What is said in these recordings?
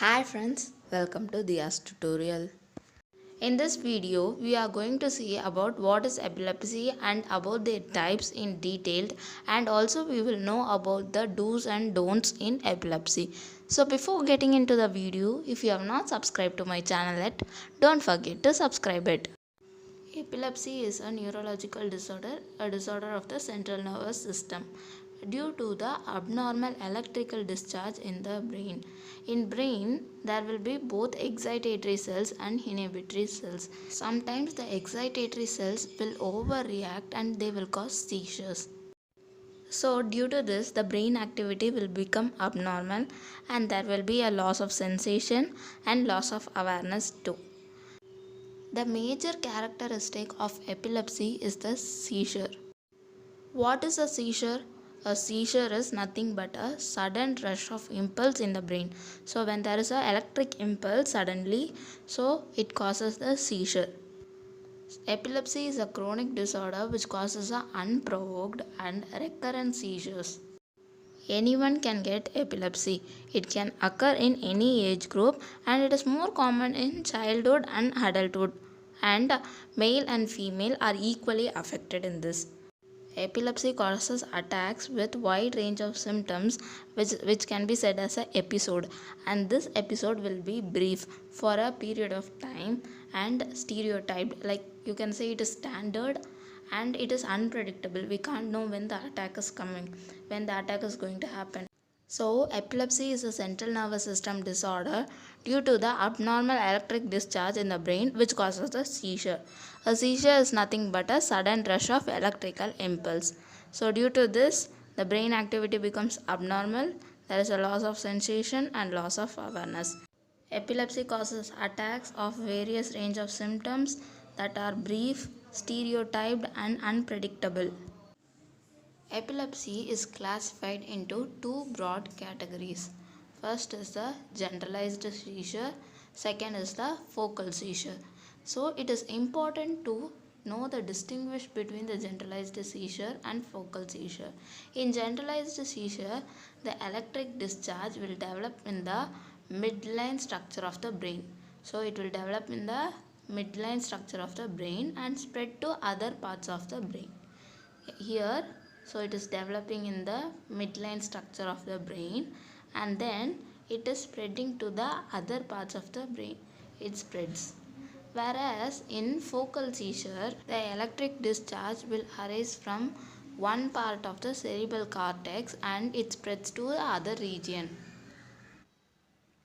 Hi friends, welcome to Diya's tutorial. In this video, we are going to see about what is epilepsy and about their types in detail, and also we will know about the do's and don'ts in epilepsy. So before getting into the video, if you have not subscribed to my channel yet, don't forget to subscribe it. Epilepsy is a neurological disorder, a disorder of the central nervous system due to the abnormal electrical discharge in the brain. In brain, there will be both excitatory cells and inhibitory cells. Sometimes the excitatory cells will overreact and they will cause seizures. So, due to this, the brain activity will become abnormal and there will be a loss of sensation and loss of awareness too. The major characteristic of epilepsy is the seizure. What is a seizure? A seizure is nothing but a sudden rush of impulse in the brain. So when there is an electric impulse suddenly, so it causes the seizure. Epilepsy is a chronic disorder which causes a unprovoked and recurrent seizures. Anyone can get epilepsy. It can occur in any age group and it is more common in childhood and adulthood. And male and female are equally affected in this. Epilepsy causes attacks with wide range of symptoms which can be said as an episode, and this episode will be brief for a period of time and stereotyped, like you can say it is standard and it is unpredictable. We can't know when the attack is coming, when the attack is going to happen. So, epilepsy is a central nervous system disorder due to the abnormal electric discharge in the brain which causes a seizure. A seizure is nothing but a sudden rush of electrical impulse. So, due to this, the brain activity becomes abnormal, there is a loss of sensation and loss of awareness. Epilepsy causes attacks of various range of symptoms that are brief, stereotyped and unpredictable. Epilepsy is classified into two broad categories. First is the generalized seizure, second is the focal seizure. So it is important to know the distinguish between the generalized seizure and focal seizure. In generalized seizure, the electric discharge will develop in the midline structure of the brain. So it will develop in the midline structure of the brain and spread to other parts of the brain. Here, so it is developing in the midline structure of the brain and then it is spreading to the other parts of the brain. It spreads. Whereas in focal seizure, the electric discharge will arise from one part of the cerebral cortex and it spreads to the other region.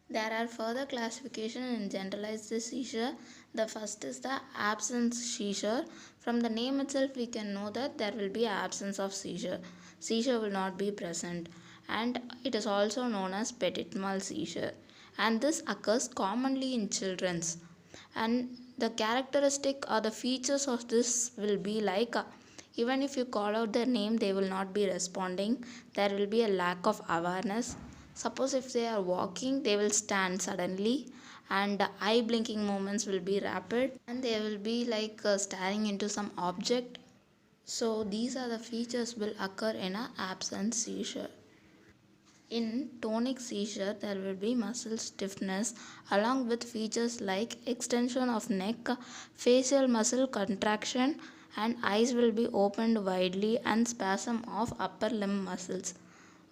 There are further classification in generalized seizure. The first is the absence seizure. From the name itself, we can know that there will be absence of seizure. Seizure will not be present, and it is also known as petit mal seizure. And this occurs commonly in children's. And the characteristic or the features of this will be like even if you call out their name, they will not be responding. There will be a lack of awareness. Suppose if they are walking, they will stand suddenly and eye blinking movements will be rapid and they will be like staring into some object. So these are the features will occur in a absent seizure. In tonic seizure, there will be muscle stiffness along with features like extension of neck, facial muscle contraction, and eyes will be opened widely and spasm of upper limb muscles.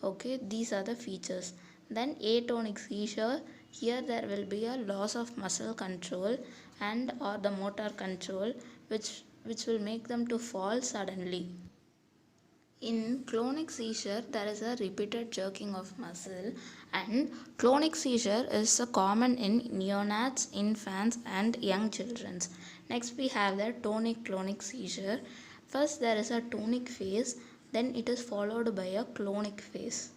Okay, these are the features. Then atonic seizure, here there will be a loss of muscle control and or the motor control which will make them to fall suddenly. In clonic seizure, there is a repeated jerking of muscle, and clonic seizure is common in neonates, infants, and young children. Next, we have the tonic clonic seizure. First, there is a tonic phase, then it is followed by a clonic phase.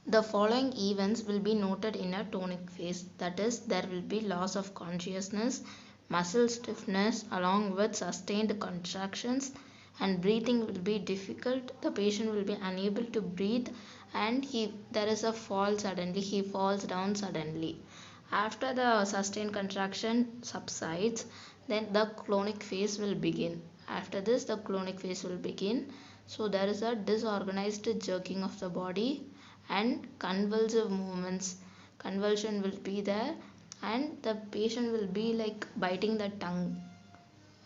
The following events will be noted in a tonic phase, that is, there will be loss of consciousness, muscle stiffness, along with sustained contractions, and breathing will be difficult. The patient will be unable to breathe and there is a fall suddenly, he falls down suddenly. After the sustained contraction subsides, then the clonic phase will begin. After this, the clonic phase will begin. So there is a disorganized jerking of the body and convulsive movements. convulsion will be there, and the patient will be like biting the tongue.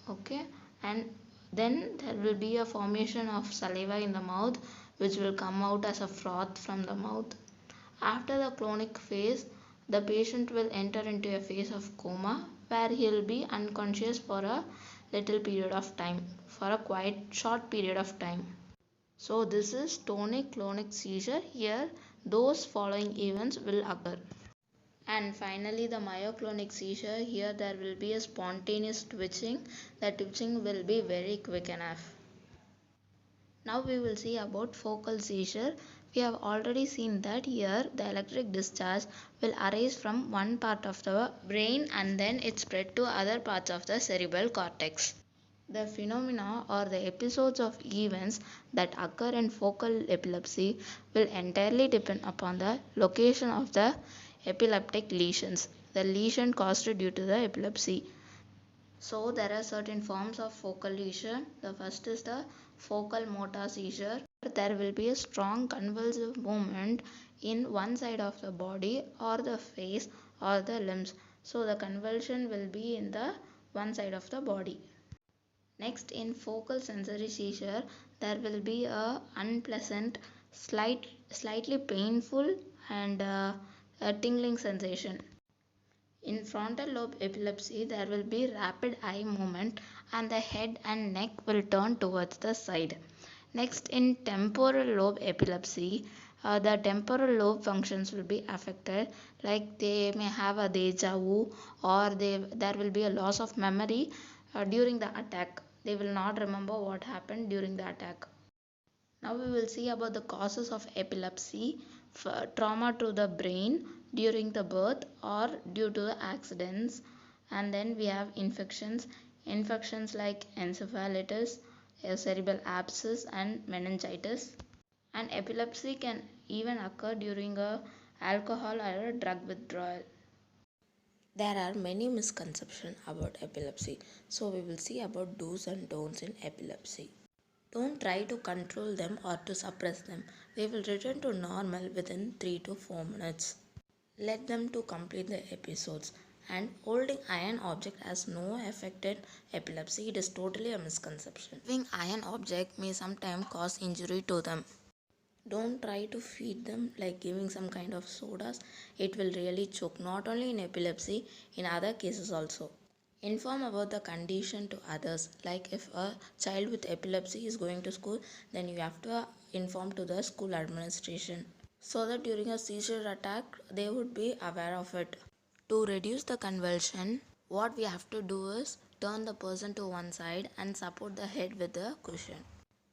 Okay, and then there will be a formation of saliva in the mouth, which will come out as a froth from the mouth. After the clonic phase, the patient will enter into a phase of coma where he will be unconscious for a little period of time, for a quite short period of time. So this is tonic-clonic seizure. Here, those following events will occur. And finally, the myoclonic seizure. Here, there will be a spontaneous twitching. The twitching will be very quick enough. Now we will see about focal seizure. We have already seen that here the electric discharge will arise from one part of the brain and then it spread to other parts of the cerebral cortex. The phenomena or the episodes of events that occur in focal epilepsy will entirely depend upon the location of the epileptic lesions, the lesion caused due to the epilepsy. So there are certain forms of focal lesion. The first is the focal motor seizure. There will be a strong convulsive movement in one side of the body or the face or the limbs. So the convulsion will be in the one side of the body. Next, in focal sensory seizure, there will be a unpleasant, slightly painful and a tingling sensation. In frontal lobe epilepsy, there will be rapid eye movement and the head and neck will turn towards the side. Next, in temporal lobe epilepsy, the temporal lobe functions will be affected, like they may have a deja vu or there will be a loss of memory during the attack. They will not remember what happened during the attack. Now we will see about the causes of epilepsy, trauma to the brain during the birth or due to the accidents, and then we have infections like encephalitis, a cerebral abscess and meningitis. And epilepsy can even occur during a alcohol or a drug withdrawal. There are many misconceptions about epilepsy, so we will see about do's and don'ts in epilepsy. Don't try to control them or to suppress them. They will return to normal within 3 to 4 minutes. Let them to complete the episodes. And holding iron object has no effect in epilepsy. It is totally a misconception. Moving iron object may sometimes cause injury to them. Don't try to feed them like giving some kind of sodas. It will really choke, not only in epilepsy, in other cases also. Inform about the condition to others. Like if a child with epilepsy is going to school, then you have to inform to the school administration so that during a seizure attack they would be aware of it. To reduce the convulsion, what we have to do is turn the person to one side and support the head with the cushion,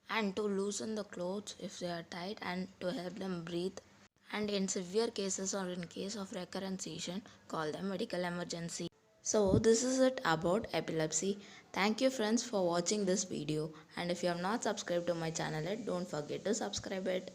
and to loosen the clothes if they are tight and to help them breathe. And in severe cases or in case of recurrent seizure, call the medical emergency. So this is it about epilepsy. Thank you friends for watching this video, and if you have not subscribed to my channel yet, don't forget to subscribe it.